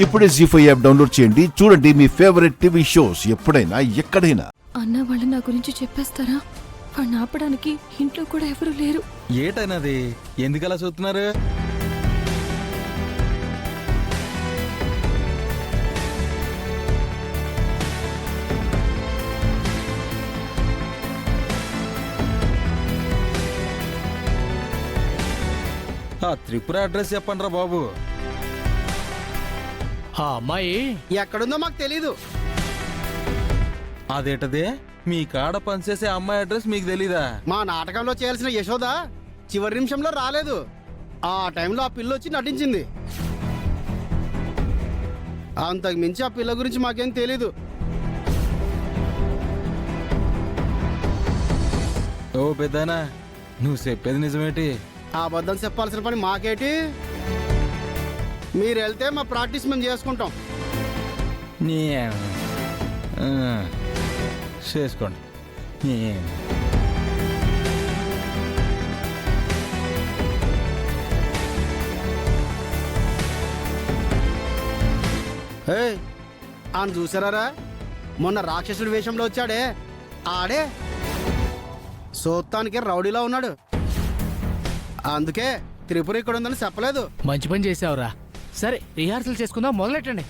ఇప్పుడే జీ5 app download చేయండి. చూడండి మీ ఫేవరెట్ టీవీ షోస్ ఎప్పుడైనా ఎక్కడైనా. అన్న వాళ్ళు నా గురించి చెప్పేస్తారా? వాడిని ఆపడానికి ఇంట్లో కూడా ఎవరు లేరు. ఏటైనది ఎందుకలా చూస్తున్నారు? ఆ త్రిపుర అడ్రస్ చెప్పండి రా బాబు. ఆ అమ్మాయి ఎక్కడుందో మాకు తెలీదు. అదేటదే మీ కాడ పనిచేసే అమ్మాయి అడ్రస్ మీకు తెలీదా? మా నాటకంలో చేయాల్సిన యశోద చివరి నిమిషంలో రాలేదు. ఆ టైంలో ఆ పిల్ల వచ్చి నటించింది. అంతకు మించి ఆ పిల్ల గురించి మాకేం తెలీదు. ఓ పెద్దనా, నువ్వు చెప్పేది నిజమేటి? ఆ అబద్ధం చెప్పాల్సిన పని మాకేటి? మీరు వెళ్తే మా ప్రాక్టీస్ మేము చేసుకుంటాం. నీ చేసుకోండి. ఆయన చూసారా? మొన్న రాక్షసుడి వేషంలో వచ్చాడే ఆడే సోత్తానికి రౌడీలో ఉన్నాడు. అందుకే త్రిపుర ఇక్కడ ఉందని చెప్పలేదు. మంచి పని చేసావురా. సరే రిహార్సల్ చేసుకుందాం, మొదలెట్టండి.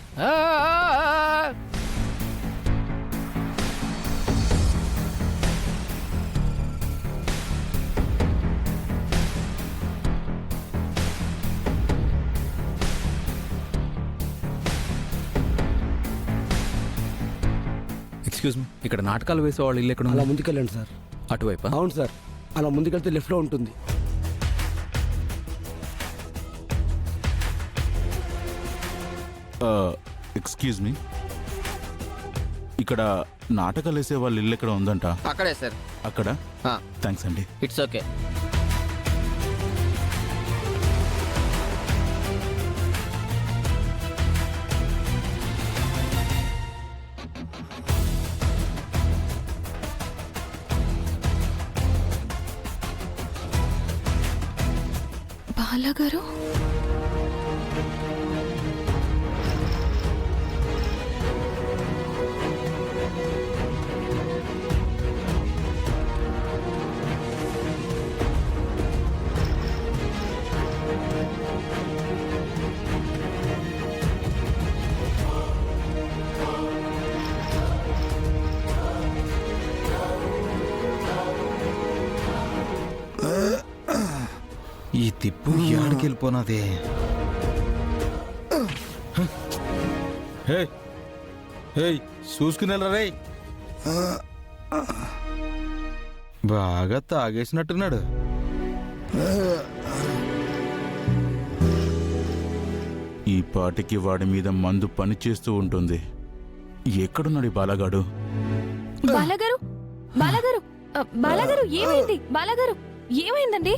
ఎక్స్క్యూజ్ మీ, ఇక్కడ నాటకాలు వేసేవాళ్ళు ఇల్లు ఎక్కడ? అలా ముందుకెళ్ళండి సార్. అటువైపు? అవును సార్, అలా ముందుకెళ్తే లెఫ్ట్లో ఉంటుంది. ఎక్స్క్యూజ్ మీ, ఇక్కడ నాటకాలు వేసే వాళ్ళ ఇల్లు ఎక్కడ ఉందంట? అక్కడే సార్. అక్కడ? థ్యాంక్స్ అండి. It's okay. బాలగారు, ఈ తిప్పు ఏడికి వెళ్ళిపోనాదే. చూసుకునేలా రే, బాగా తాగేసినట్టున్నాడు. ఈ పాటికి వాడి మీద మందు పని చేస్తూ ఉంటుంది. ఎక్కడున్నాడు ఈ బాలగాడు? బాలగారు, బాలగారు, బాలగారు, ఏమైంది? బాలగారు, ఏమైందండి?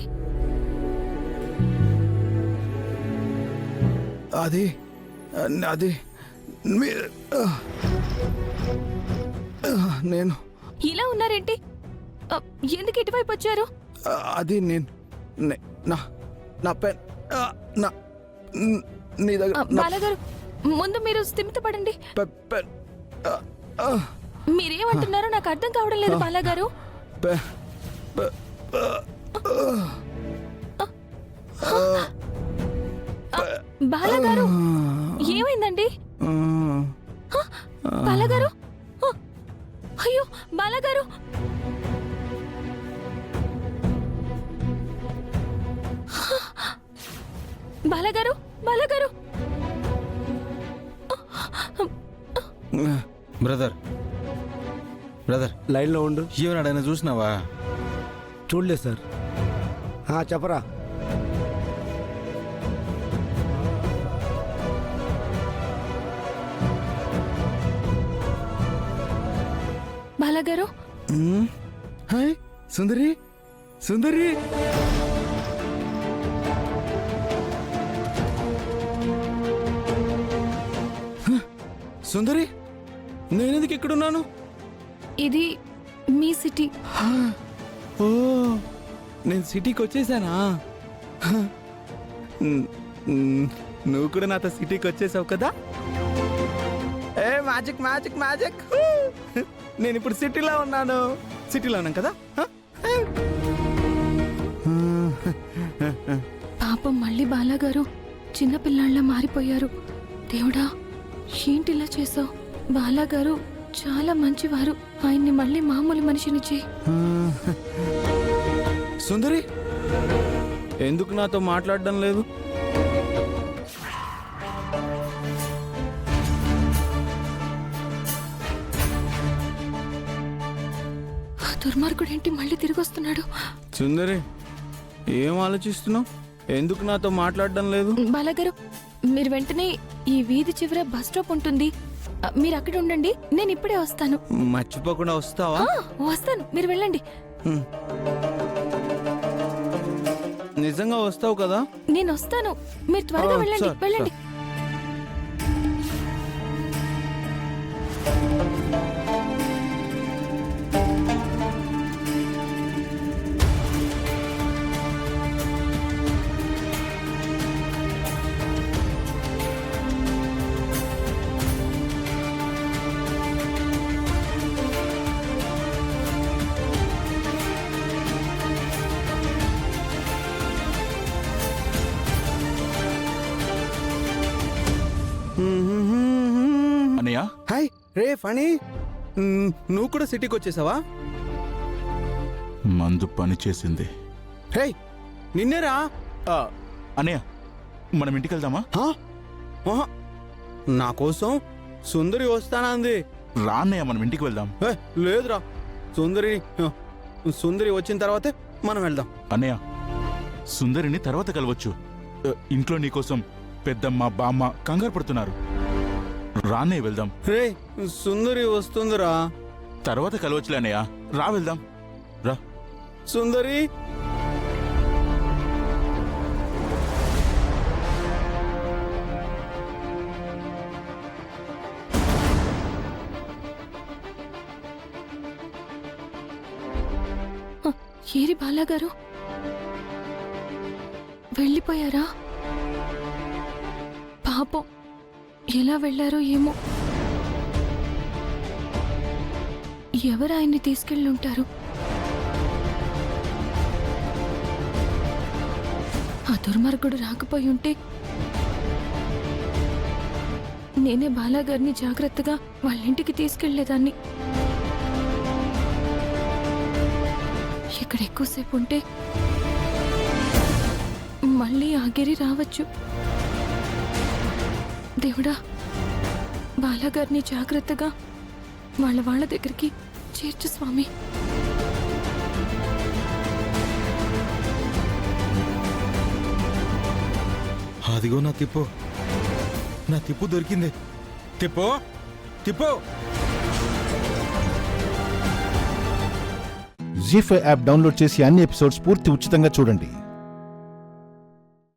అది అది నేను ఇలా ఉన్నారేంటి? ఎందుకు ఇటువైపు వచ్చారు? అది నేను నా పెన్ నీ దగ్గర. బాలగారు, ముందు మీరు స్థిమితపడండి. మీరేమంటున్నారో నాకు అర్థం కావడం లేదు బాలగారు. బాలగారు, ఏమైందండి? బాలగారు, అయ్యో బాలగారు, బాలగారు, బాలగారు. బ్రదర్, బ్రదర్ లైన్లో ఉండు. ఏమన్నాడైనా చూసినావా? చూడలేదు సార్. చెప్పరా. బాలగారు, హాయ్ సుందరి, సుందరి. సుందరి, నేనెందుకు ఇక్కడున్నాను? ఇది మీ సిటీ. ఓ, నేను సిటీకి వచ్చేసానా? నువ్వు కూడా నాతో సిటీకి వచ్చేసావు కదా. ఏ మ్యాజిక్ మ్యాజిక్ మ్యాజిక్ నేను ఇప్పుడు సిటీలో ఉన్నాను. సిటీలో ఉన్నాను కదా. పాపం మళ్ళీ బాలాగారు చిన్నపిల్లాళ్ళ మారిపోయారు. దేవుడా, ఏంటిలా చేసావు? బాలాగారు చాలా మంచివారు. ఆయన్ని మళ్ళీ మామూలు మనిషిని చేయి. సుందరి ఎందుకు నాతో మాట్లాడడం లేదు? ఆ దుర్మార్గుడు ఏంటి మళ్ళీ తిరిగి వస్తున్నాడు? సుందరి ఏం ఆలోచిస్తున్నావు? ఎందుకు నాతో మాట్లాడడం లేదు? బాలాగారు, మీరు వెంటనే ఈ వీధి చివర బస్ స్టాప్ ఉంటుంది, మీరు అక్కడ ఉండండి, నేను ఇప్పుడే వస్తాను. మర్చిపోకుండా వస్తావా? వస్తాను, మీరు వెళ్ళండి. నిజంగా వస్తావు కదా? నేను వస్తాను, మీరు త్వరగా వెళ్ళండి. సరే, వెళ్ళండి. అన్నయ్య హాయ్ రే ఫణి, నువ్వు కూడా సిటీకి వచ్చేసావా? మందు పని చేసింది. హే నిన్నేరా? అన్నయ్య మనం ఇంటికి వెళ్దామా? హా? ఆహా. నా కోసం సుందరి వస్తానంది. రా అన్నయ్య, మనం ఇంటికి వెళ్దాం. ఏ, లేదురా, సుందరి సుందరి వచ్చిన తర్వాతే మనం వెళ్దాం. అన్నయ్య సుందరిని తర్వాత కలవచ్చు. ఇంట్లో నీకోసం పెద్దమ్మ బామ్మ కంగారు పడుతున్నారు. రానే వెళ్దాం. రే సుందరి వస్తుందిరా. తర్వాత కలవచ్చులే అన్నయ్య, రా వెళ్దాం. రా. సుందరి ఏరి బాలాగారు వెళ్ళిపోయారా? పాపం, ఎలా వెళ్ళారో ఏమో. ఎవరు ఆయన్ని తీసుకెళ్ళి ఉంటారు? ఆ దుర్మార్గుడు రాకపోయి ఉంటే నేనే బాలాగారిని జాగ్రత్తగా వాళ్ళ ఇంటికి తీసుకెళ్లేదాన్ని. ఇక్కడ ఎక్కువసేపు ఉంటే మళ్ళీ ఆగిరి రావచ్చు. దేవుడా, బాలాగారిని జాగ్రత్తగా వాళ్ళ దగ్గరికి చేర్చు స్వామి. అదిగో నా తిప్పు, నా తిప్పు దొరికింది. తిప్పు తిప్పు. జీ5 యాప్ డౌన్లోడ్ చేసి అన్ని ఎపిసోడ్స్ పూర్తి ఉచితంగా చూడండి.